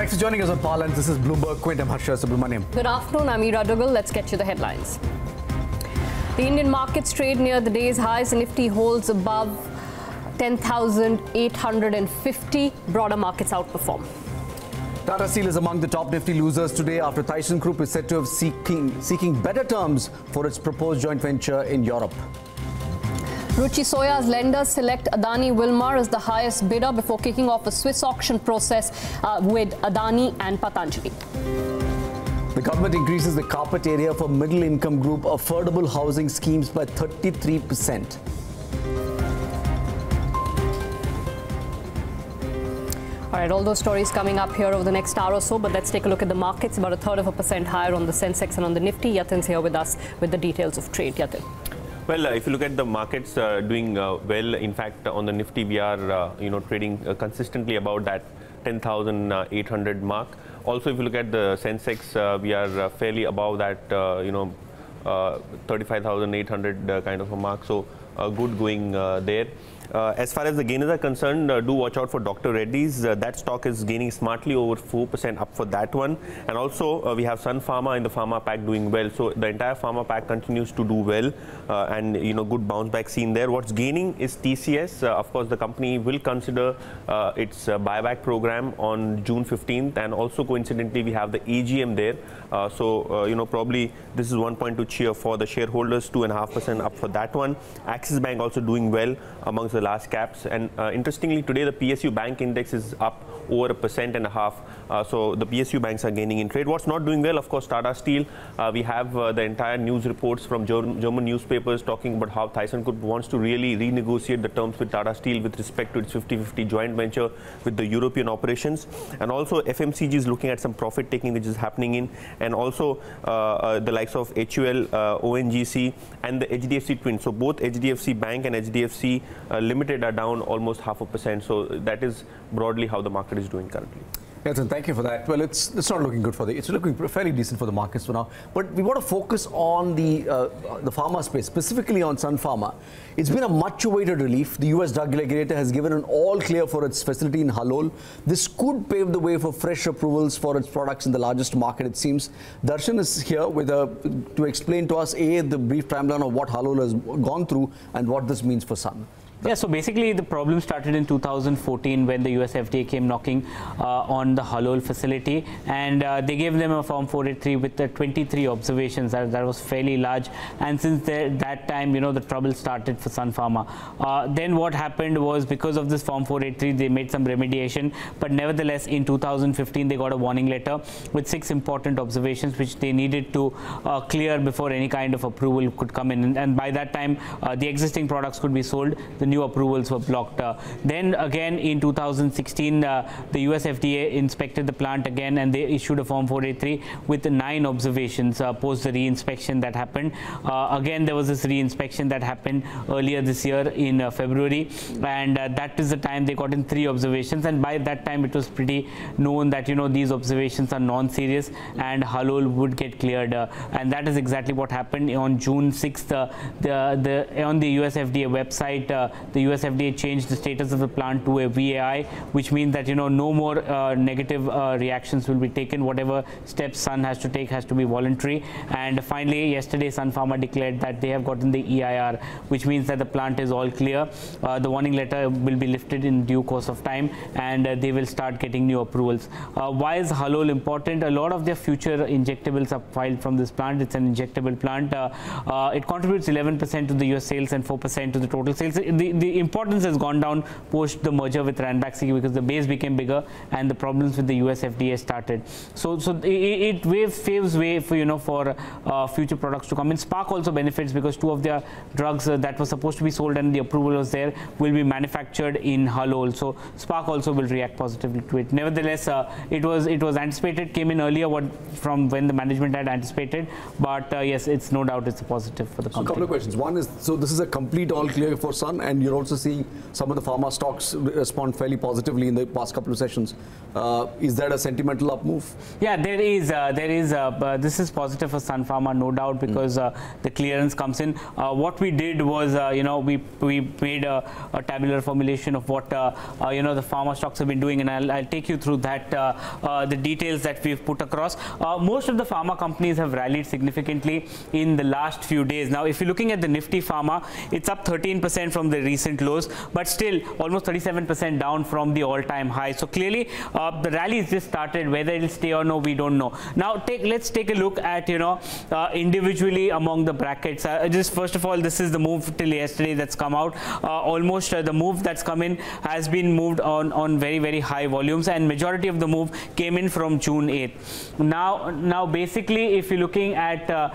Thanks for joining us on Parlance. This is Bloomberg Quint. I'm Harsha Subramaniam. Good afternoon. I'm Ira Dugal. Let's get you the headlines. The Indian markets trade near the day's highs. Nifty holds above 10,850. Broader markets outperform. Tata Steel is among the top Nifty losers today after Thyssenkrupp is said to have seeking better terms for its proposed joint venture in Europe. Ruchi Soya's lenders select Adani Wilmar as the highest bidder before kicking off a Swiss auction process with Adani and Patanjali. The government increases the carpet area for middle-income group affordable housing schemes by 33%. All right, all those stories coming up here over the next hour or so, but let's take a look at the markets. About 1/3% higher on the Sensex and on the Nifty. Yatin's here with us with the details of trade. Yatin. Well, if you look at the markets doing well, in fact, on the Nifty, we are trading consistently about that 10,800 mark. Also, if you look at the Sensex, we are fairly above that 35,800 kind of a mark. So good going there. As far as the gainers are concerned, do watch out for Dr. Reddy's. That stock is gaining smartly over 4% up for that one. And also, we have Sun Pharma in the Pharma pack doing well. So the entire Pharma pack continues to do well, and good bounce back seen there. What's gaining is TCS. Of course, the company will consider its buyback program on June 15th, and also coincidentally, we have the AGM there. Probably this is one point to cheer for the shareholders. 2.5% up for that one. Axis Bank also doing well amongst the last caps, and interestingly today the PSU bank index is up over 1.5%. So the PSU banks are gaining in trade. What's not doing well, of course, Tata Steel. We have the entire news reports from German newspapers talking about how Thyssenkrupp wants to really renegotiate the terms with Tata Steel with respect to its 50-50 joint venture with the European operations. And also FMCG is looking at some profit taking which is happening in, and also the likes of HUL, ONGC and the HDFC twins. So both HDFC Bank and HDFC Limited are down almost 0.5%. So that is broadly how the market is doing currently. Yatin, thank you for that. Well, it's not looking good it's looking fairly decent for the markets for now. But we want to focus on the pharma space, specifically on Sun Pharma. It's been a much-awaited relief. The US drug regulator has given an all-clear for its facility in Halol. This could pave the way for fresh approvals for its products in the largest market, it seems. Darshan is here with to explain to us, the brief timeline of what Halol has gone through and what this means for Sun. Yeah, so basically the problem started in 2014 when the US FDA came knocking on the Halol facility, and they gave them a Form 483 with the 23 observations. That was fairly large, and since that time, the trouble started for Sun Pharma. Then what happened was, because of this Form 483, they made some remediation, but nevertheless in 2015 they got a warning letter with 6 important observations which they needed to clear before any kind of approval could come in, and by that time the existing products could be sold. The new approvals were blocked. Then again in 2016 the US FDA inspected the plant again, and they issued a Form 483 with 9 observations post the re-inspection that happened. Again there was this re-inspection that happened earlier this year in February, and that is the time they got in 3 observations, and by that time it was pretty known that these observations are non-serious and Halol would get cleared, and that is exactly what happened. On June 6th on the US FDA website, the US FDA changed the status of the plant to a VAI, which means that no more negative reactions will be taken. Whatever steps Sun has to take has to be voluntary. And finally, yesterday Sun Pharma declared that they have gotten the EIR, which means that the plant is all clear. The warning letter will be lifted in due course of time, and they will start getting new approvals. Why is Halol important? A lot of their future injectables are filed from this plant. It's an injectable plant. It contributes 11% to the US sales and 4% to the total sales. The importance has gone down post the merger with Ranbaxy because the base became bigger and the problems with the US FDA started. So it paves way for future products to come in. Spark also benefits because 2 of their drugs that were supposed to be sold and the approval was there will be manufactured in Halol. So Spark also will react positively to it. Nevertheless, it was anticipated, came in earlier from when the management had anticipated, but yes, it's no doubt it's a positive for the company. So a couple of questions. One is, so this is a complete all clear for Sun, and and you're also seeing some of the pharma stocks respond fairly positively in the past couple of sessions. Is that a sentimental up move? Yeah, there is. This is positive for Sun Pharma, no doubt, because the clearance comes in. What we did was, we made a tabular formulation of what the pharma stocks have been doing, and I'll take you through that, the details that we've put across. Most of the pharma companies have rallied significantly in the last few days. Now, if you're looking at the Nifty Pharma, it's up 13% from the recent lows, but still almost 37% down from the all-time high. So clearly, the rally has just started. Whether it'll stay or no, we don't know. Now, let's take a look at individually among the brackets. Just first of all, this is the move till yesterday that's come out. Almost the move that's come in has been moved on very, very high volumes, and majority of the move came in from June 8th. Now basically, if you're looking at the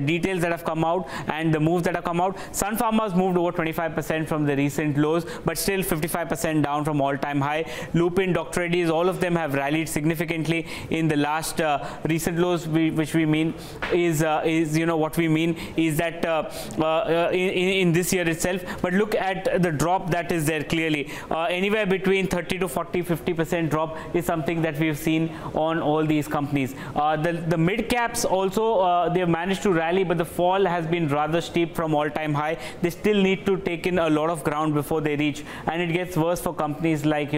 details that have come out and the moves that have come out, Sun Pharma has moved over 25% from the recent lows, but still 55% down from all-time high. Lupin, Dr. Reddy's, all of them have rallied significantly in the last recent lows, which we mean is what we mean is that in this year itself. But look at the drop that is there clearly. Anywhere between 30 to 40, 50% drop is something that we've seen on all these companies. The mid caps also, they've managed to rally, but the fall has been rather steep from all-time high. They still need to take in a lot of ground before they reach, and it gets worse for companies like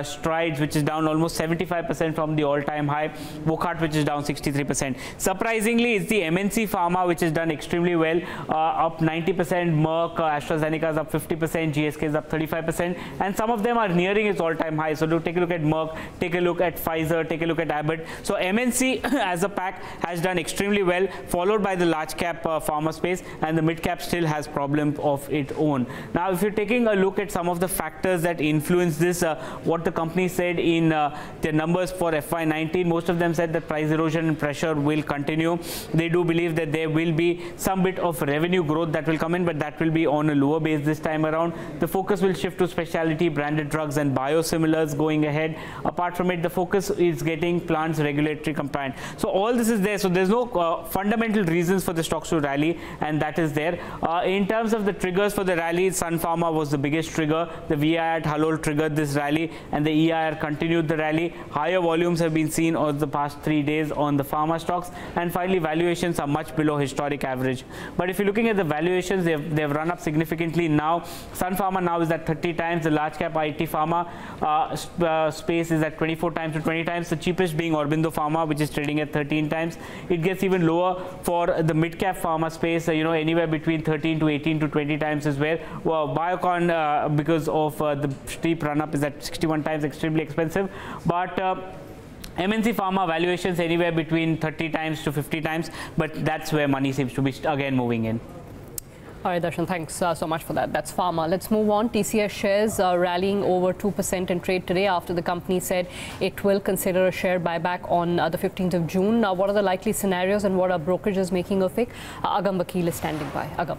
Strides, which is down almost 75% from the all-time high, Wockhardt, which is down 63%. Surprisingly, it's the MNC Pharma which has done extremely well, up 90%. Merck, AstraZeneca is up 50%, GSK is up 35%, and some of them are nearing its all-time high. So do take a look at Merck, take a look at Pfizer, take a look at Abbott. So MNC as a pack has done extremely well, followed by the large cap pharma space, and the mid cap still has problems of its own. Now, if you're taking a look at some of the factors that influence this, what the company said in their numbers for FY19, most of them said that price erosion and pressure will continue. They do believe that there will be some bit of revenue growth that will come in, but that will be on a lower base this time around. The focus will shift to specialty branded drugs and biosimilars going ahead. Apart from it, the focus is getting plants regulatory compliant. So all this is there. So there's no fundamental reasons for the stocks to rally, and that is there. In terms of the triggers for the rally, Sun Pharma was the biggest trigger. The VI at Halol triggered this rally, and the EIR continued the rally. Higher volumes have been seen over the past 3 days on the pharma stocks, and finally valuations are much below historic average. But if you're looking at the valuations, they've run up significantly now. Sun Pharma now is at 30 times. The large cap IT Pharma space is at 24 times to 20 times. The cheapest being Aurobindo Pharma, which is trading at 13 times. It gets even lower for the mid cap pharma space, anywhere between 13 to 18 to 20 times is where. Biocon, because of the steep run up, is at 61 times, extremely expensive. But MNC Pharma valuations anywhere between 30 times to 50 times, but that's where money seems to be again moving in. All right, Darshan, thanks so much for that. That's Pharma. Let's move on. TCS shares are rallying over 2% in trade today after the company said it will consider a share buyback on the 15th of June. What are the likely scenarios and what are brokerages making of it? Agam Vakil is standing by. Agam.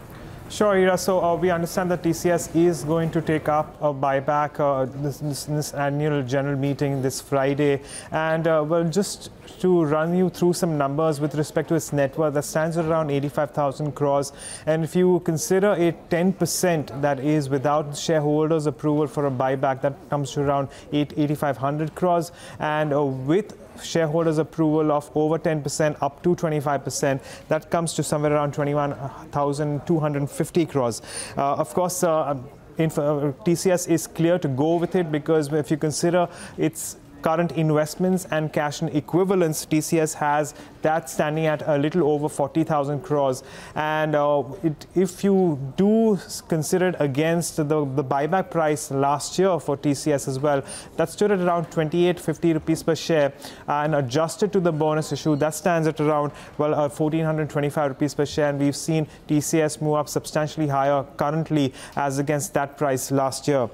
Sure, Ira. So we understand that TCS is going to take up a buyback this annual general meeting this Friday. And well, just to run you through some numbers with respect to its net worth, that stands at around 85,000 crores. And if you consider a 10% that is without shareholders' approval for a buyback, that comes to around 8,500 crores. And with shareholders approval of over 10% up to 25%, that comes to somewhere around 21,250 crores. Of course, TCS is clear to go with it, because if you consider its current investments and cash and equivalents, TCS has that standing at a little over 40,000 crores. And if you do consider it against the buyback price last year for TCS as well, that stood at around 28.50 rupees per share, and adjusted to the bonus issue, that stands at around 1,425 rupees per share. And we've seen TCS move up substantially higher currently as against that price last year.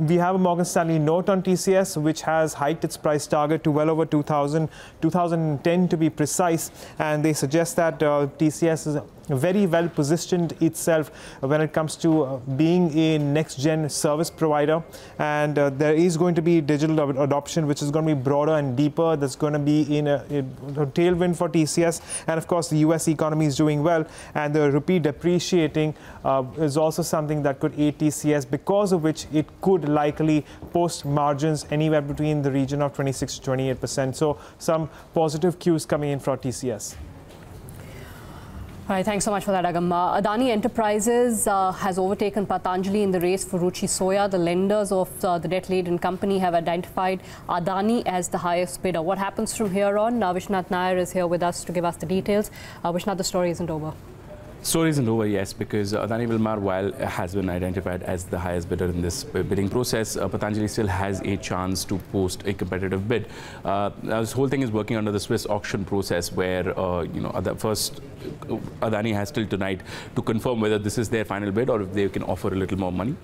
We have a Morgan Stanley note on TCS, which has hiked its price target to well over 2010 to be precise, and they suggest that TCS very well positioned itself when it comes to being a next-gen service provider. And there is going to be digital adoption, which is going to be broader and deeper. That's going to be in a tailwind for TCS. And of course, the US economy is doing well. And the rupee depreciating is also something that could aid TCS, because of which it could likely post margins anywhere between the region of 26 to 28%. So some positive cues coming in for TCS. All right, thanks so much for that, Agam. Adani Enterprises has overtaken Patanjali in the race for Ruchi Soya. The lenders of the debt-laden company have identified Adani as the highest bidder. What happens from here on? Vishnath Nair is here with us to give us the details. Vishnath, the story isn't over. Story isn't over, yes, because Adani Wilmar, while has been identified as the highest bidder in this bidding process, Patanjali still has a chance to post a competitive bid. This whole thing is working under the Swiss auction process, where first Adani has till tonight to confirm whether this is their final bid or if they can offer a little more money.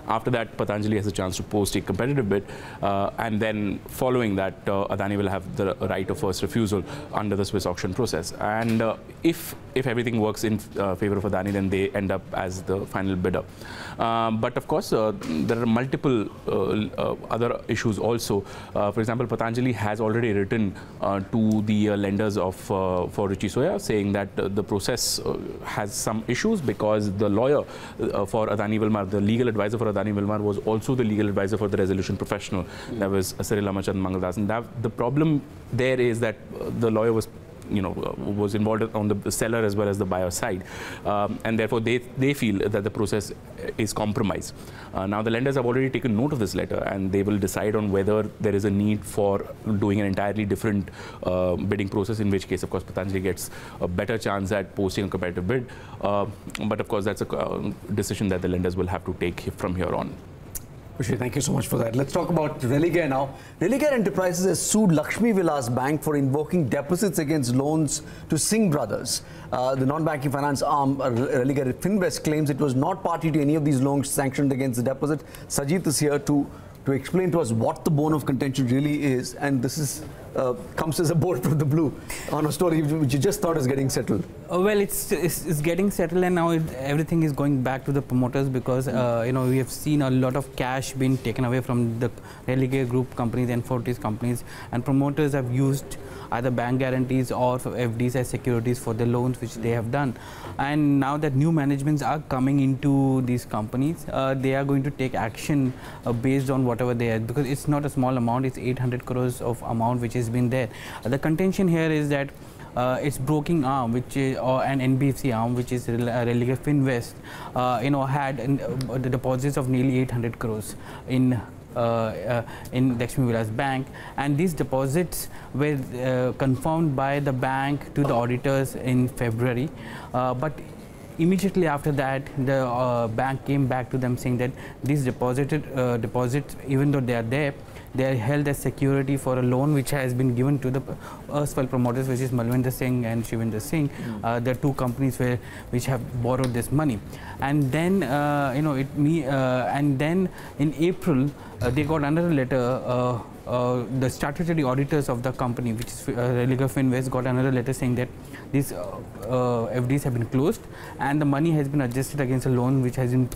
After that, Patanjali has a chance to post a competitive bid, and then following that, Adani will have the right of first refusal under the Swiss auction process. And if everything works in favor of Adani, then they end up as the final bidder. But of course, there are multiple other issues also. For example, Patanjali has already written to the lenders of for Ruchi Soya, saying that the process has some issues, because the lawyer for Adani Wilmar, the legal advisor for Adani Wilmar, was also the legal advisor for the resolution professional. That was Cyril Amachand Mangaldas. And the problem there is that the lawyer was involved on the seller as well as the buyer side, and therefore they feel that the process is compromised. Now the lenders have already taken note of this letter, and they will decide on whether there is a need for doing an entirely different bidding process, in which case of course Patanjali gets a better chance at posting a competitive bid, but of course that's a decision that the lenders will have to take from here on. Ruchi, thank you so much for that. Let's talk about Religare now. Religare Enterprises has sued Lakshmi Vilas Bank for invoking deposits against loans to Singh brothers. The non-banking finance arm, Religare Finvest, claims it was not party to any of these loans sanctioned against the deposit. Sajid is here to explain to us what the bone of contention really is, and this is comes as a bolt from the blue on a story which you just thought is getting settled. Well, it's getting settled, and now everything is going back to the promoters, because we have seen a lot of cash being taken away from the Religare Group companies and Fortis companies, and promoters have used either bank guarantees or FDs as securities for the loans which they have done. And now that new managements are coming into these companies, they are going to take action based on whatever they are, because it's not a small amount. It's 800 crores of amount which has been there. The contention here is that its broking arm, which is an NBFC arm, which is Religare Finvest, had the deposits of nearly 800 crores in Lakshmi Vilas Bank, and these deposits were confirmed by the bank to the auditors in February, but immediately after that the bank came back to them saying that these deposits, even though they are there, they are held as security for a loan which has been given to the erstwhile promoters, which is Malvinder Singh and Shivendra Singh. The two companies which have borrowed this money. And then, and then in April, they got another letter. The statutory auditors of the company, which is Religare Finvest, got another letter saying that these FDs have been closed and the money has been adjusted against a loan which has been,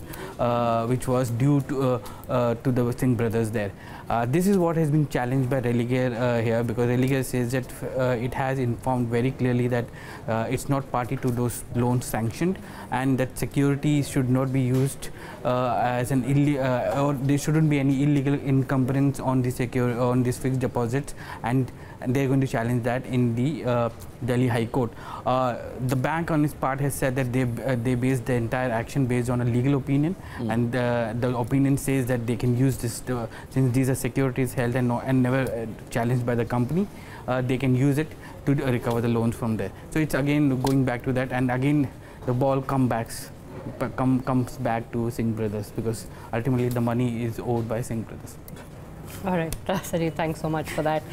which was due to the Singh brothers there. This is what has been challenged by Religare here, because Religare says that it has informed very clearly that it's not party to those loans sanctioned, and that security should not be used as an or there shouldn't be any illegal encumbrance on the on these fixed deposits, and they're going to challenge that in the Delhi High Court. The bank on its part has said that they based the entire action based on a legal opinion, and the opinion says that they can use this since these are securities held and never challenged by the company, they can use it to recover the loans from there. So it's again going back to that, and again the ball comes back to Singh brothers, because ultimately the money is owed by Singh brothers. All right, Sajid, thanks so much for that.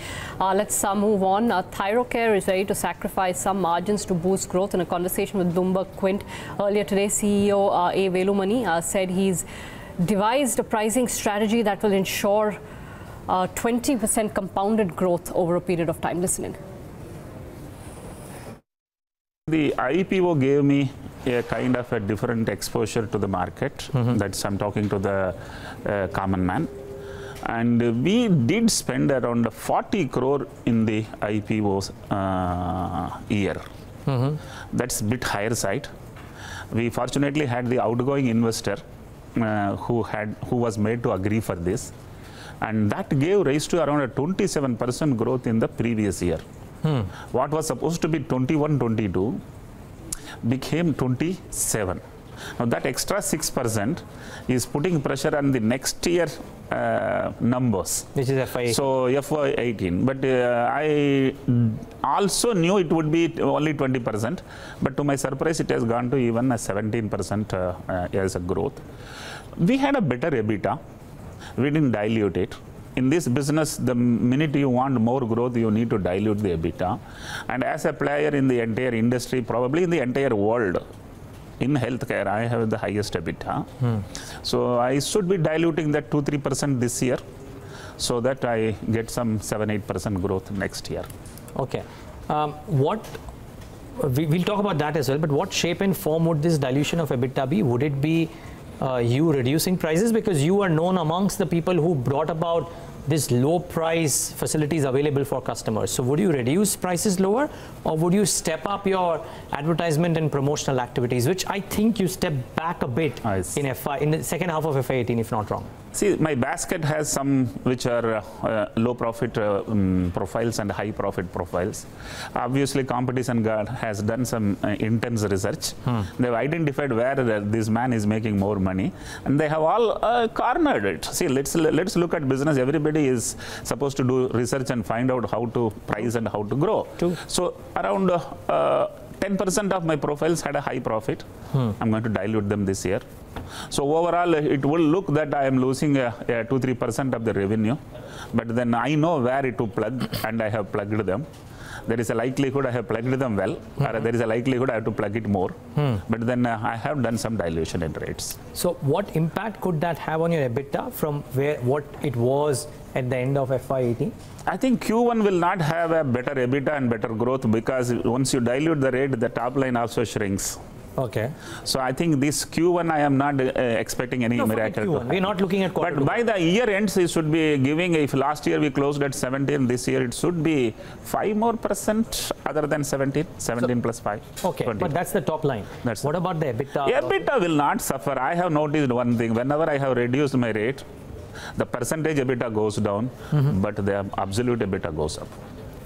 Let's move on. Thyrocare is ready to sacrifice some margins to boost growth. In a conversation with Bloomberg Quint earlier today, CEO A. Velumani said he's devised a pricing strategy that will ensure 20% compounded growth over a period of time. Listen in. The IPO gave me a kind of a different exposure to the market. That's I'm talking to the common man. And we did spend around 40 crore in the IPO year. That's a bit higher side. We fortunately had the outgoing investor who was made to agree for this, and that gave rise to around a 27% growth in the previous year. What was supposed to be 21-22 became 27. Now that extra 6% is putting pressure on the next year numbers, which is FY18. So FY18. But I also knew it would be only 20%. But to my surprise, it has gone to even a 17% as a growth. We had a better EBITDA. We didn't dilute it. In this business, the minute you want more growth, you need to dilute the EBITDA. And as a player in the entire industry, probably in the entire world, in healthcare, I have the highest EBITDA. So I should be diluting that 2-3% this year, so that I get some 7-8% growth next year. Okay. We'll talk about that as well, but what shape and form would this dilution of EBITDA be? Would it be you reducing prices, because you are known amongst the people who brought about this low price facilities available for customers? So would you reduce prices lower, or would you step up your advertisement and promotional activities, which I think you stepped back a bit in the second half of FY18, if not wrong? See, my basket has some which are low profit profiles and high profit profiles. Obviously, Competition Guard has done some intense research. They've identified where this man is making more money, and they have all cornered it. See, let's look at business. Everybody is supposed to do research and find out how to price and how to grow. So around 10% of my profiles had a high profit. I'm going to dilute them this year. So overall, it will look that I am losing 2-3% of the revenue, but then I know where it to plug, and I have plugged them. There is a likelihood I have plugged them well, or there is a likelihood I have to plug it more, but then I have done some dilution in rates. So what impact could that have on your EBITDA from what it was at the end of FY18? I think Q1 will not have a better EBITDA and better growth, because once you dilute the rate, the top line also shrinks. Okay. So I think this Q1 I am not expecting any miracle. We're not looking at quarter. But by the year ends, it should be giving, if last year we closed at 17, this year it should be 5% more other than 17 plus 5. Okay, 20. but that's the top line. What about the EBITDA? EBITDA will not suffer. I have noticed one thing. Whenever I have reduced my rate, the percentage EBITDA goes down, but the absolute EBITDA goes up.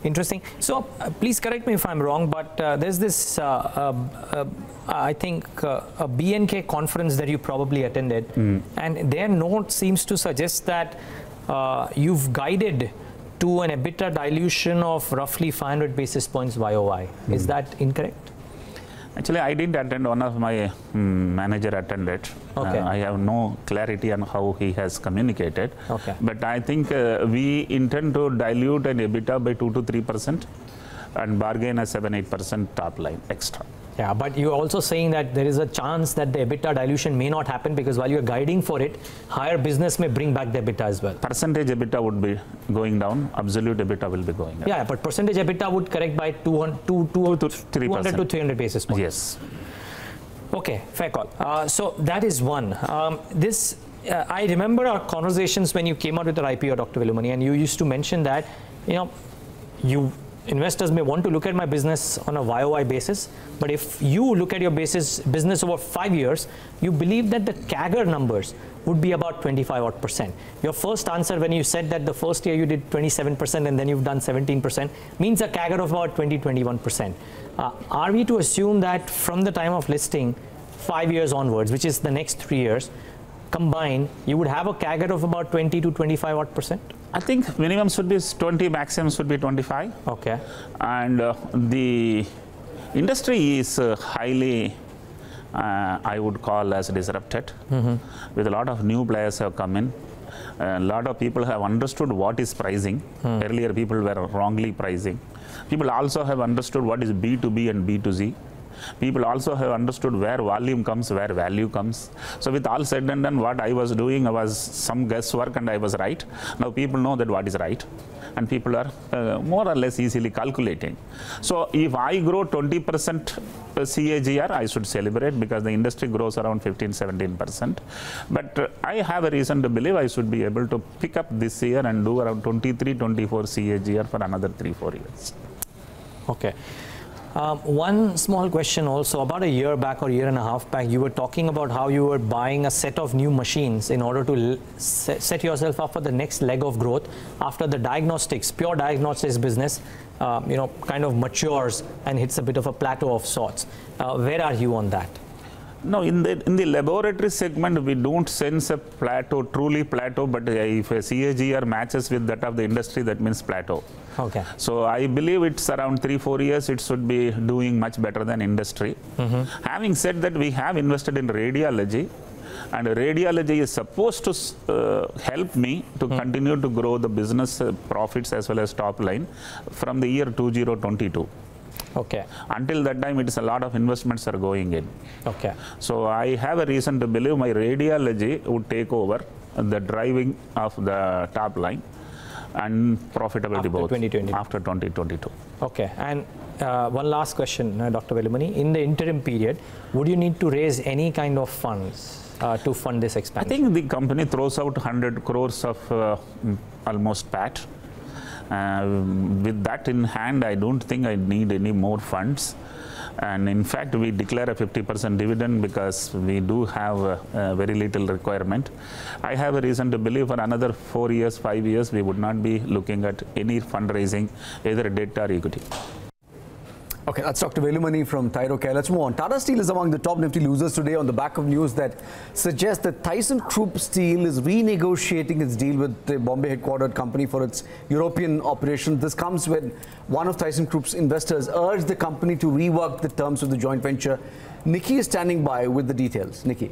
Interesting. So please correct me if I'm wrong, but there's this, I think, a BNK conference that you probably attended, and their note seems to suggest that you've guided to an EBITDA dilution of roughly 500 basis points YOY. Is that incorrect? Actually, I didn't attend. One of my manager attended. Okay. I have no clarity on how he has communicated. Okay. But I think we intend to dilute an EBITDA by 2-3% and bargain a 7-8% top line extra. Yeah, but you're also saying that there is a chance that the EBITDA dilution may not happen, because while you're guiding for it, higher business may bring back the EBITDA as well. Percentage EBITDA would be going down, absolute EBITDA will be going up. Yeah, but percentage EBITDA would correct by 200 to 300 basis points. Yes. Okay, fair call. So that is one. I remember our conversations when you came out with your IPO, Dr. Wilmar, and you used to mention that, investors may want to look at my business on a YOY basis, but if you look at your business over 5 years, you believe that the CAGR numbers would be about 25%. Your first answer when you said that the first year you did 27% and then you've done 17% means a CAGR of about 20-21%. Are we to assume that from the time of listing 5 years onwards, which is the next 3 years, combined, you would have a CAGR of about 20-25%? I think minimum should be 20, maximum should be 25. Okay. And the industry is highly, I would call as disrupted. With a lot of new players have come in. A lot of people have understood what is pricing. Earlier people were wrongly pricing. People also have understood what is B2B and B2C. People also have understood where volume comes, where value comes. So with all said and done, what I was doing was some guesswork and I was right. Now people know that what is right, and people are more or less easily calculating. So if I grow 20% CAGR, I should celebrate because the industry grows around 15-17%. But I have a reason to believe I should be able to pick up this year and do around 23-24 CAGR for another 3-4 years. Okay. One small question also. About a year back or year and a half back, you were talking about how you were buying a set of new machines in order to set yourself up for the next leg of growth after the diagnostics, pure diagnostics business, kind of matures and hits a bit of a plateau of sorts. Where are you on that? No, in the laboratory segment, we don't sense a plateau, truly plateau, but if a CAGR matches with that of the industry, that means plateau. Okay. So I believe it's around 3-4 years, it should be doing much better than industry. Having said that, we have invested in radiology, and radiology is supposed to help me to continue to grow the business profits as well as top line from the year 2022. Okay. Until that time, it is a lot of investments are going in. Okay. So I have a reason to believe my radiology would take over the driving of the top line and profitability after 2022. Okay. And one last question, Dr. Velumani. In the interim period, would you need to raise any kind of funds to fund this expansion? I think the company throws out 100 crores of almost PAT. With that in hand, I don't think I need any more funds. And in fact, we declare a 50% dividend because we do have very little requirement. I have a reason to believe for another 4 years, 5 years, we would not be looking at any fundraising, either debt or equity. Okay, that's Dr. Velumani from Thyrocare. Let's move on. Tata Steel is among the top Nifty losers today on the back of news that suggests that Thyssenkrupp Steel is renegotiating its deal with the Bombay headquartered company for its European operations. This comes when one of Thyssenkrupp's investors urged the company to rework the terms of the joint venture. Nikki is standing by with the details. Nikki.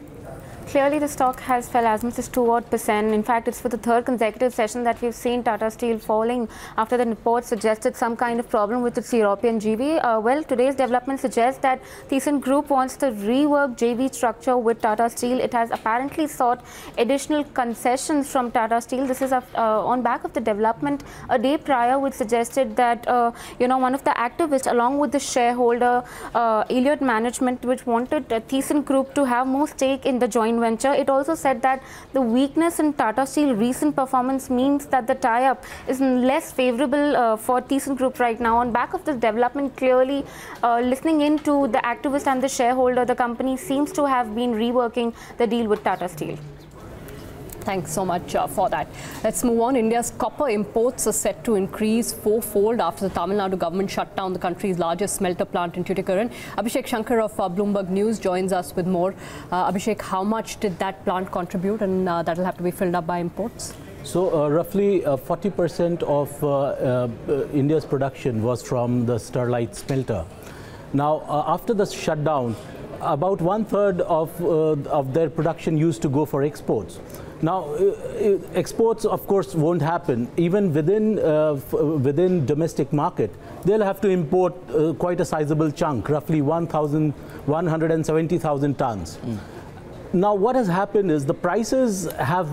Clearly, the stock has fell as much as 2%. In fact, it's for the third consecutive session that we've seen Tata Steel falling after the report suggested some kind of problem with its European JV. Well, today's development suggests that Thyssenkrupp wants to rework JV structure with Tata Steel. It has apparently sought additional concessions from Tata Steel. This is on back of the development a day prior, which suggested that one of the activists, along with the shareholder Elliott Management, which wanted Thyssenkrupp to have more stake in the joint venture. It also said that the weakness in Tata Steel recent performance means that the tie-up is less favorable for Thyssenkrupp right now. On back of this development, clearly listening into the activist and the shareholder, the company seems to have been reworking the deal with Tata Steel. Thanks so much for that. Let's move on. India's copper imports are set to increase fourfold after the Tamil Nadu government shut down the country's largest smelter plant in Tuticorin. Abhishek Shankar of Bloomberg News joins us with more. Abhishek, how much did that plant contribute, and that will have to be filled up by imports? So roughly 40% of India's production was from the Sterlite smelter. Now, after the shutdown, about 1/3 of their production used to go for exports. Now, exports, of course, won't happen. Even within domestic market, they'll have to import quite a sizable chunk, roughly 170,000 tons. Now, what has happened is the prices have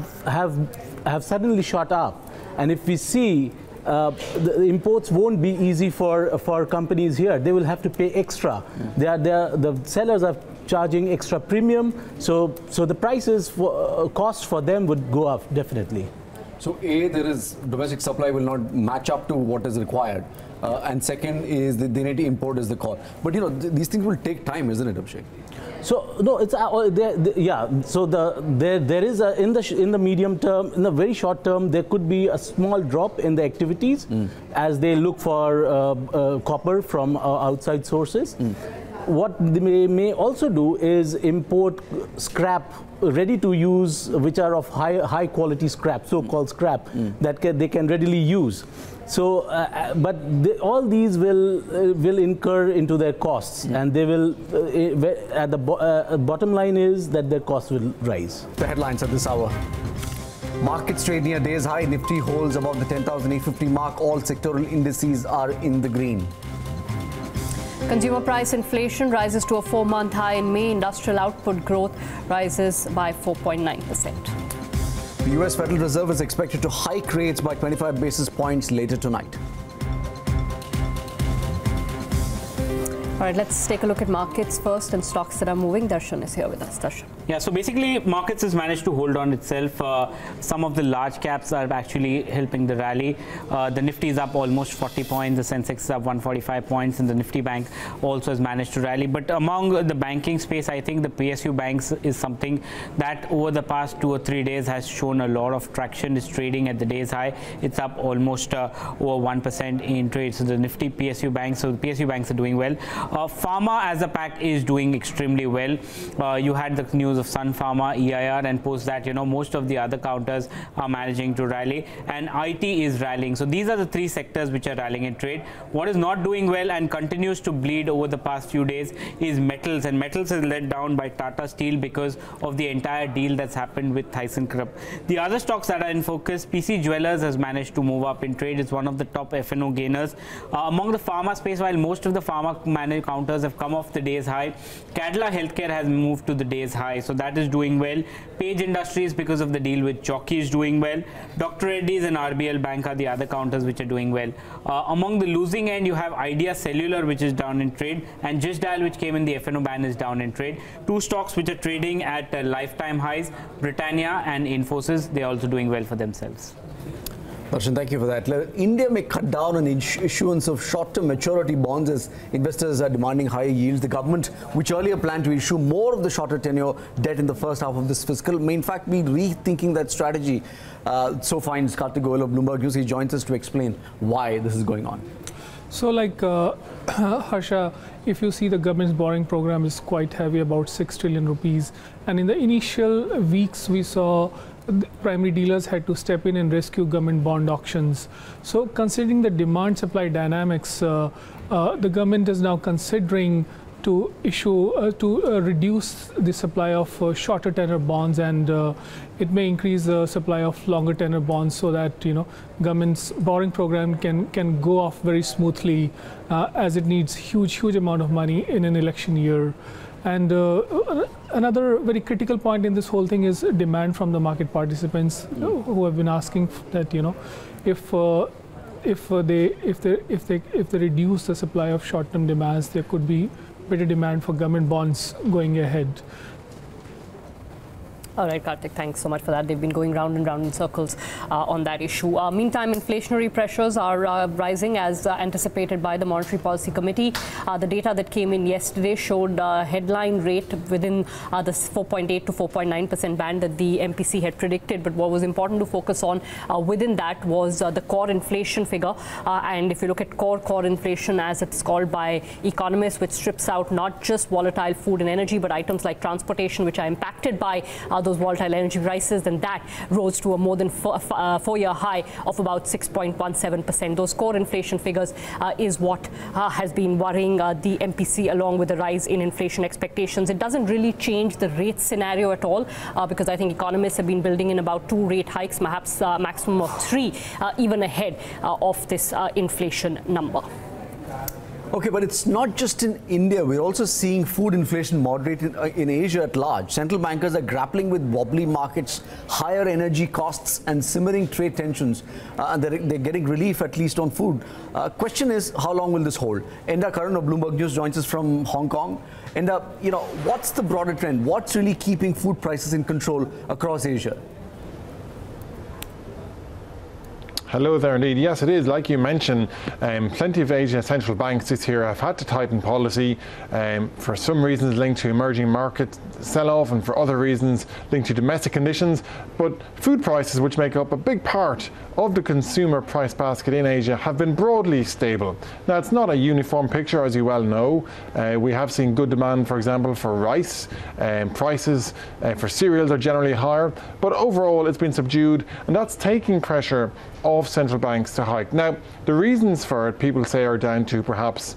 suddenly shot up, and if we see the imports won't be easy for companies here. They will have to pay extra. The sellers are charging extra premium, so the prices cost for them would go up definitely. So there is domestic supply will not match up to what is required, and second is that they need to import is the call. But these things will take time, isn't it, Abhishek? So no, it's yeah. So there is in the medium term, in the very short term, there could be a small drop in the activities as they look for copper from outside sources. What they may also do is import scrap, ready to use, which are of high quality scrap, so-called scrap that they can readily use. So, but all these will incur into their costs, and they will. At the bottom line is that their costs will rise. The headlines at this hour. Markets trade near days high. Nifty holds above the 10,850 mark. All sectoral indices are in the green. Consumer price inflation rises to a 4-month high in May. Industrial output growth rises by 4.9%. The US Federal Reserve is expected to hike rates by 25 basis points later tonight. All right, let's take a look at markets first and stocks that are moving. Darshan is here with us. Darshan. Yeah, so basically markets has managed to hold on itself. Some of the large caps are actually helping the rally. The Nifty is up almost 40 points. The Sensex is up 145 points, and the Nifty Bank also has managed to rally. But among the banking space, I think the PSU banks is something that over the past 2 or 3 days has shown a lot of traction. It's trading at the day's high. It's up almost over 1% in trade. So the Nifty PSU banks, so the PSU banks are doing well. Pharma as a pack is doing extremely well. You had the news of Sun Pharma, EIR, and post that, most of the other counters are managing to rally, and IT is rallying. So these are the 3 sectors which are rallying in trade. What is not doing well and continues to bleed over the past few days is metals, and metals is led down by Tata Steel because of the entire deal that's happened with Thyssenkrupp. The other stocks that are in focus, PC Jewelers has managed to move up in trade. It's one of the top F&O gainers. Among the pharma space, while most of the pharma counters have come off the day's high, Cadila Healthcare has moved to the day's high, so that is doing well. Page Industries, because of the deal with Jockey, is doing well. Dr. Reddy's and RBL Bank are the other counters which are doing well. Among the losing end, you have Idea Cellular, which is down in trade, and Just Dial, which came in the F&O ban, is down in trade. 2 stocks which are trading at lifetime highs, Britannia and Infosys, they are also doing well for themselves. Darshan, thank you for that. India may cut down on issuance of short-term maturity bonds as investors are demanding higher yields. The government, which earlier planned to issue more of the shorter tenure debt in the first half of this fiscal, may in fact be rethinking that strategy. So finds Karthik Goyal of Bloomberg News. He joins us to explain why this is going on. So Harsha, if you see the government's borrowing program is quite heavy, about 6 trillion rupees. And in the initial weeks, we saw primary dealers had to step in and rescue government bond auctions. So considering the demand-supply dynamics, the government is now considering to issue reduce the supply of shorter tenor bonds, and it may increase the supply of longer tenor bonds so that government's borrowing program can go off very smoothly, as it needs huge amount of money in an election year. And another very critical point in this whole thing is demand from the market participants who have been asking that if they reduce the supply of short-term demands, there could be better demand for government bonds going ahead. All right, Karthik, thanks so much for that. They've been going round and round in circles on that issue. Meantime, inflationary pressures are rising as anticipated by the Monetary Policy Committee. The data that came in yesterday showed headline rate within the 4.8 to 4.9% band that the MPC had predicted. But what was important to focus on within that was the core inflation figure. And if you look at core inflation, as it's called by economists, which strips out not just volatile food and energy, but items like transportation, which are impacted by those volatile energy prices, then that rose to a more than 4-year high of about 6.17%. Those core inflation figures is what has been worrying the MPC, along with the rise in inflation expectations. It doesn't really change the rate scenario at all, because I think economists have been building in about 2 rate hikes, perhaps maximum of 3, even ahead of this inflation number. Okay, but it's not just in India. We're also seeing food inflation moderate in Asia at large. Central bankers are grappling with wobbly markets, higher energy costs and simmering trade tensions. And they're getting relief, at least on food. Question is, how long will this hold? Enda Karan of Bloomberg News joins us from Hong Kong. Enda, what's the broader trend? What's really keeping food prices in control across Asia? Hello there indeed. Yes, it is. Like you mentioned, plenty of Asian central banks this year have had to tighten policy for some reasons linked to emerging market sell-off and for other reasons linked to domestic conditions. But food prices, which make up a big part of the consumer price basket in Asia, have been broadly stable. Now, it's not a uniform picture, as you well know. We have seen good demand, for example, for rice. Prices for cereals are generally higher. But overall, it's been subdued, and that's taking pressure off of central banks to hike. Now, the reasons for it, people say, are down to perhaps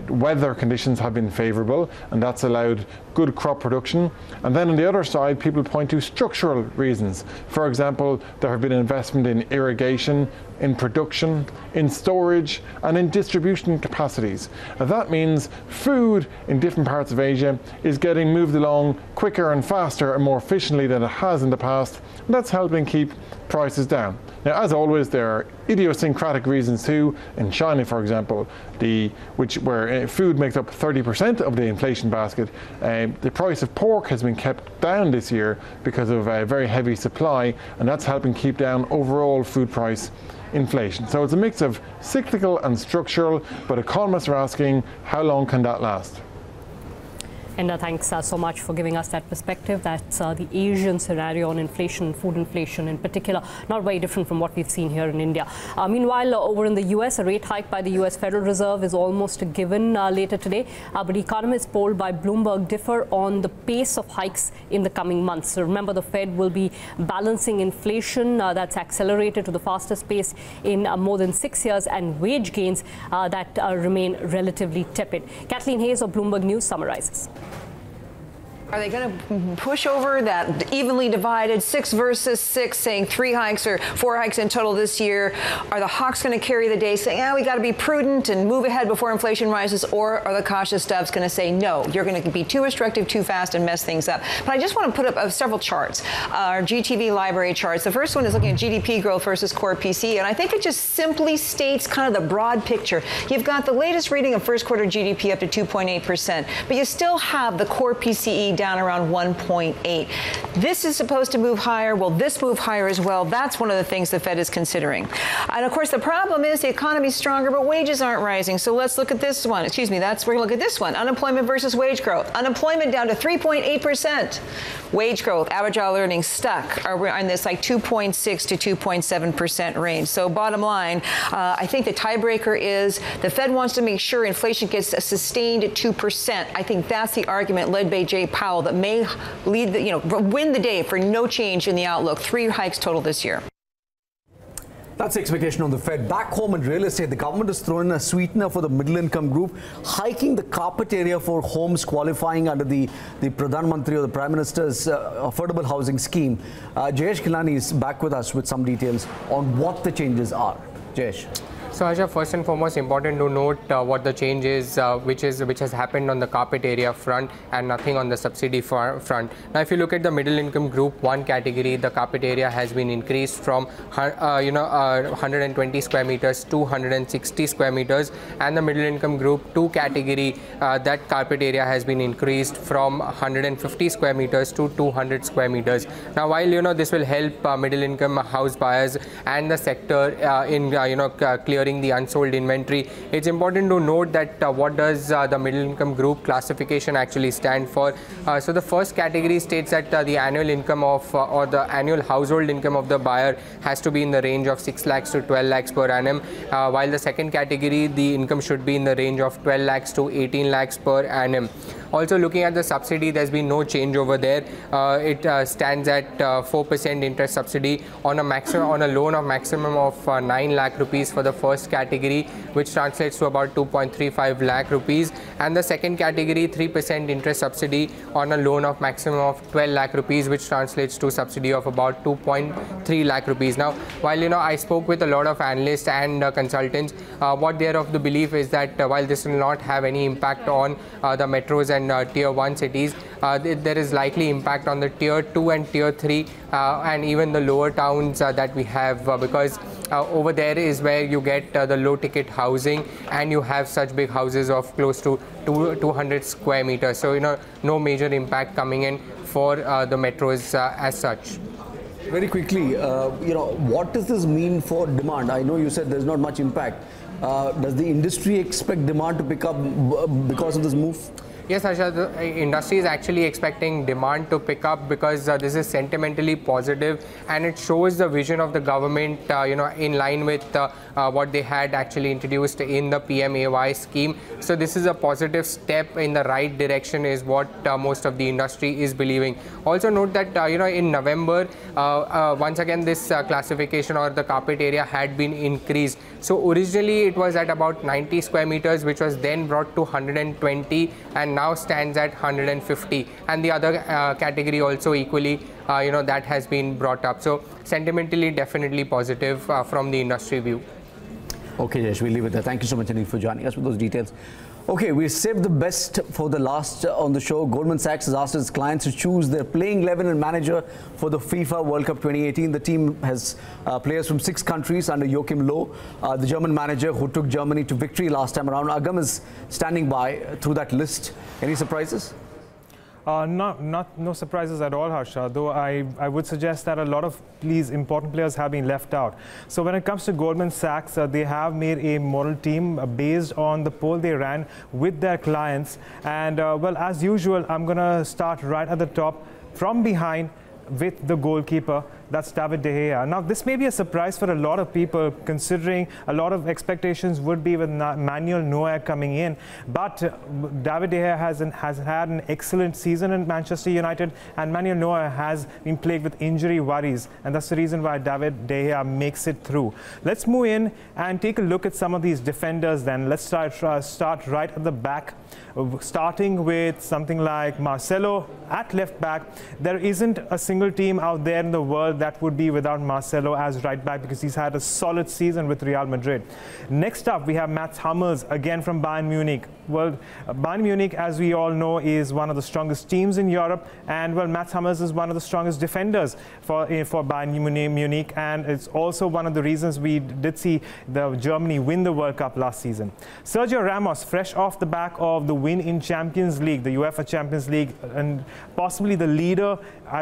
weather conditions have been favourable, and that's allowed good crop production. And then on the other side, people point to structural reasons. For example, there have been investment in irrigation, in production, in storage, and in distribution capacities. And that means food in different parts of Asia is getting moved along quicker and faster and more efficiently than it has in the past. And that's helping keep prices down. Now, as always, there are idiosyncratic reasons too. In China, for example, where food makes up 30% of the inflation basket, the price of pork has been kept down this year because of a very heavy supply, and that's helping keep down overall food price inflation. So it's a mix of cyclical and structural, but economists are asking, how long can that last? And thanks so much for giving us that perspective. That's the Asian scenario on inflation, food inflation in particular, not very different from what we've seen here in India. Meanwhile, over in the US, a rate hike by the US Federal Reserve is almost a given later today. But economists polled by Bloomberg differ on the pace of hikes in the coming months. So remember, the Fed will be balancing inflation that's accelerated to the fastest pace in more than 6 years, and wage gains that remain relatively tepid. Kathleen Hayes of Bloomberg News summarizes. Are they going to push over that evenly divided 6 versus 6, saying 3 hikes or 4 hikes in total this year? Are the hawks going to carry the day, saying, we got to be prudent and move ahead before inflation rises? Or are the cautious doves going to say, no, you're going to be too restrictive, too fast, and mess things up? But I just want to put up several charts, our GTV library charts. The first one is looking at GDP growth versus core PCE, and I think it just simply states kind of the broad picture. You've got the latest reading of first quarter GDP up to 2.8%, but you still have the core PCE down around 1.8. This is supposed to move higher. Will this move higher as well? That's one of the things the Fed is considering. And of course, the problem is the economy is stronger, but wages aren't rising. So let's look at this one. Excuse me, we're going to look at this one. Unemployment versus wage growth. Unemployment down to 3.8%. Wage growth, average hourly earnings stuck are in this like 2.6 to 2.7% range. So bottom line, I think the tiebreaker is the Fed wants to make sure inflation gets sustained at 2%. I think that's the argument led by Jay Powell that may lead win the day for no change in the outlook. 3 hikes total this year. That's the expectation on the Fed. Back home in real estate, the government has thrown in a sweetener for the middle income group, hiking the carpet area for homes qualifying under the Pradhan Mantri or the Prime Minister's affordable housing scheme. Jayesh Kilani is back with us with some details on what the changes are. Jayesh. So, Asha, first and foremost, important to note what the change is, which has happened on the carpet area front and nothing on the subsidy front. Now, if you look at the middle income group 1 category, the carpet area has been increased from 120 square meters to 160 square meters, and the middle income group 2 category, that carpet area has been increased from 150 square meters to 200 square meters. Now, while this will help middle income house buyers and the sector in clearing the unsold inventory, it's important to note that what does the middle income group classification actually stand for. So the first category states that the annual income of or the annual household income of the buyer has to be in the range of 6 lakhs to 12 lakhs per annum, while the second category, the income should be in the range of 12 lakhs to 18 lakhs per annum. Also, looking at the subsidy, there's been no change over there. It stands at 4% interest subsidy on a loan of maximum of 9 lakh rupees for the first category, which translates to about 2.35 lakh rupees, and the second category 3% interest subsidy on a loan of maximum of 12 lakh rupees, which translates to subsidy of about 2.3 lakh rupees. Now, while I spoke with a lot of analysts and consultants, what they are of the belief is that while this will not have any impact on the metros and tier 1 cities, there is likely impact on the tier 2 and tier 3 and even the lower towns that we have, because over there is where you get the low ticket housing, and you have such big houses of close to 200 square meters. So no major impact coming in for the metros as such. Very quickly, what does this mean for demand? I know you said there's not much impact. Does the industry expect demand to pick up because of this move? Yes, Harsha, the industry is actually expecting demand to pick up because this is sentimentally positive, and it shows the vision of the government, in line with what they had actually introduced in the PMAY scheme. So this is a positive step in the right direction is what most of the industry is believing. Also note that, in November, once again, this classification or the carpet area had been increased. So originally it was at about 90 square meters, which was then brought to 120 and now stands at 150. And the other category also equally, that has been brought up. So sentimentally, definitely positive from the industry view. Okay, Jayesh, we'll leave it there. Thank you so much, Anil, for joining us with those details. Okay, we saved the best for the last on the show. Goldman Sachs has asked its clients to choose their playing 11 and manager for the FIFA World Cup 2018. The team has players from 6 countries under Joachim Low, the German manager who took Germany to victory last time around. Agam is standing by through that list. Any surprises? No surprises at all, Harsha, though I would suggest that a lot of these important players have been left out. So when it comes to Goldman Sachs, they have made a model team based on the poll they ran with their clients. And well, as usual, I'm going to start right at the top from behind with the goalkeeper. That's David De Gea. Now, this may be a surprise for a lot of people, considering a lot of expectations would be with Manuel Neuer coming in. But David De Gea has had an excellent season in Manchester United, and Manuel Neuer has been plagued with injury worries, and that's the reason why David De Gea makes it through. Let's move in and take a look at some of these defenders then. Let's start right at the back, starting with something like Marcelo at left back. There isn't a single team out there in the world that would be without Marcelo as right back, because he's had a solid season with Real Madrid. Next up, we have Mats Hummels, again from Bayern Munich. Well, Bayern Munich, as we all know, is one of the strongest teams in Europe, and well, Mats Hummels is one of the strongest defenders for Bayern Munich, and it's also one of the reasons we did see Germany win the World Cup last season. Sergio Ramos, fresh off the back of the win in Champions League, the UEFA Champions League, and possibly the leader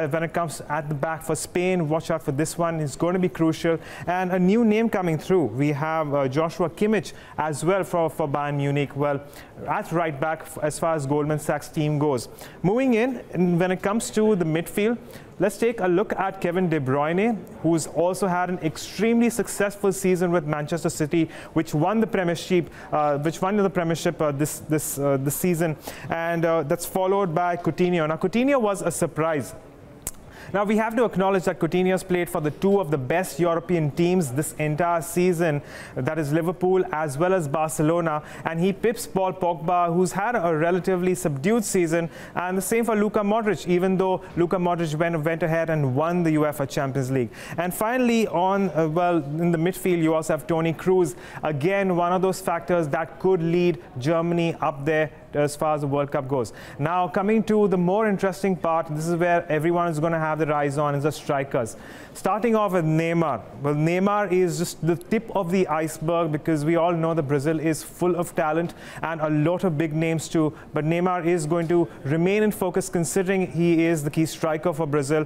when it comes at the back for Spain. Watch out for this one. It's going to be crucial. And a new name coming through. We have Joshua Kimmich as well for Bayern Munich. Well, at right back as far as Goldman Sachs team goes. Moving in, and when it comes to the midfield, let's take a look at Kevin De Bruyne, who's also had an extremely successful season with Manchester City, which won the Premiership, this season, and that's followed by Coutinho. Now, Coutinho was a surprise. Now, we have to acknowledge that Coutinho's played for the 2 of the best European teams this entire season, that is Liverpool as well as Barcelona, and he pips Paul Pogba, who's had a relatively subdued season, and the same for Luka Modric, even though Luka Modric went ahead and won the UEFA Champions League. And finally, in the midfield, you also have Toni Kroos, again, one of those factors that could lead Germany up there as far as the World Cup goes. Now, coming to the more interesting part, this is where everyone is going to have their eyes on, is the strikers. Starting off with Neymar. Well, Neymar is just the tip of the iceberg, because we all know that Brazil is full of talent and a lot of big names too. But Neymar is going to remain in focus, considering he is the key striker for Brazil,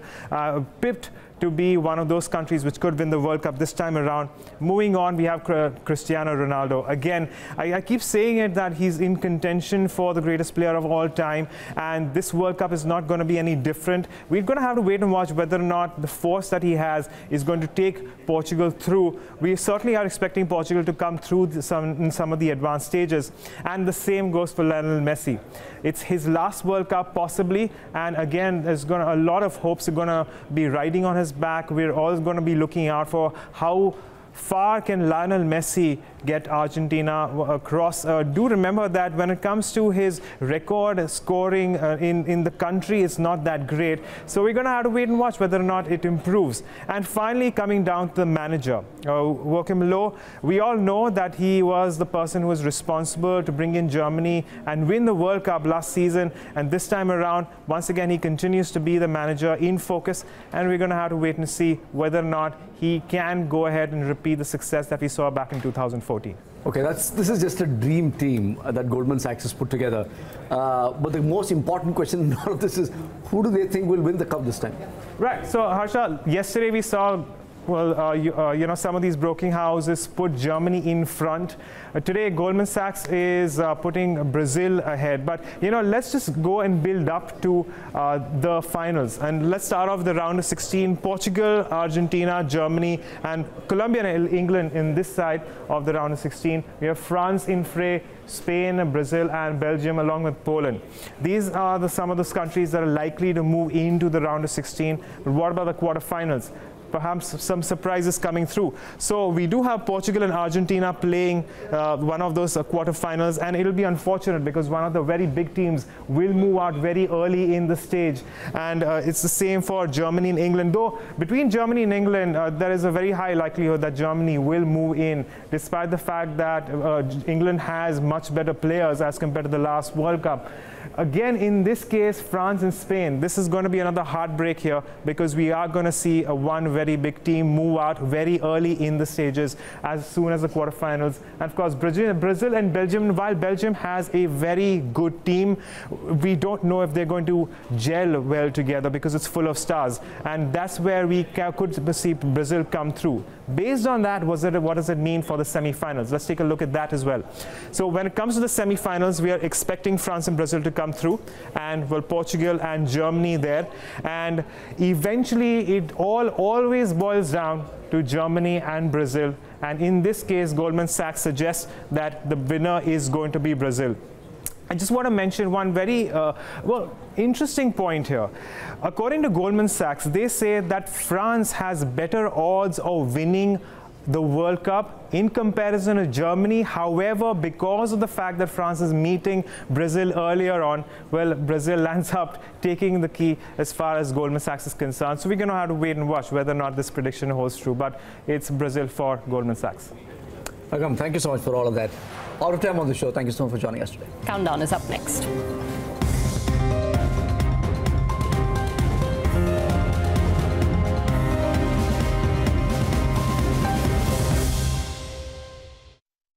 pipped to be one of those countries which could win the World Cup this time around. Moving on, we have Cristiano Ronaldo. Again, I keep saying it that he's in contention for the greatest player of all time, and this World Cup is not going to be any different. We're going to have to wait and watch whether or not the force that he has is going to take Portugal through. We certainly are expecting Portugal to come through in some of the advanced stages, and the same goes for Lionel Messi. It's his last World Cup possibly, and again, there's a lot of hopes are going to be riding on his back. We're always going to be looking out for how far can Lionel Messi get Argentina across. Do remember that when it comes to his record scoring in the country, it's not that great. So we're going to have to wait and watch whether or not it improves. And finally, coming down to the manager, Joachim Low. We all know that he was the person who was responsible to bring in Germany and win the World Cup last season. And this time around, once again, he continues to be the manager in focus. And we're going to have to wait and see whether or not he can go ahead and repeat the success that we saw back in 2014. Okay, this is just a dream team that Goldman Sachs has put together. But the most important question in all of this is, who do they think will win the cup this time? Right. So, Harsha, yesterday we saw well, you know, some of these broking houses put Germany in front. Today, Goldman Sachs is putting Brazil ahead. But, you know, let's just go and build up to the finals. And let's start off the round of 16. Portugal, Argentina, Germany, and Colombia and England in this side of the round of 16. We have France in fray, Spain, Brazil, and Belgium, along with Poland. These are some of those countries that are likely to move into the round of 16. But what about the quarterfinals? Perhaps some surprises coming through. So we do have Portugal and Argentina playing one of those quarterfinals, and it'll be unfortunate because one of the very big teams will move out very early in the stage. And it's the same for Germany and England. Though between Germany and England, there is a very high likelihood that Germany will move in, despite the fact that England has much better players as compared to the last World Cup. Again, in this case, France and Spain, this is going to be another heartbreak here because we are going to see one very big team move out very early in the stages as soon as the quarterfinals. And of course, Brazil and Belgium, while Belgium has a very good team, we don't know if they're going to gel well together because it's full of stars. And that's where we could see Brazil come through. Based on that, what does it mean for the semi-finals? Let's take a look at that as well. So when it comes to the semi-finals, we are expecting France and Brazil to come through, and well, Portugal and Germany there. And eventually, it always boils down to Germany and Brazil. And in this case, Goldman Sachs suggests that the winner is going to be Brazil. I just want to mention one very interesting point here. According to Goldman Sachs, they say that France has better odds of winning the World Cup in comparison to Germany. However, because of the fact that France is meeting Brazil earlier on, well, Brazil lands up taking the key as far as Goldman Sachs is concerned. So we're going to have to wait and watch whether or not this prediction holds true. But it's Brazil for Goldman Sachs. Agam, thank you so much for all of that. Out of time on the show. Thank you so much for joining us today. Countdown is up next.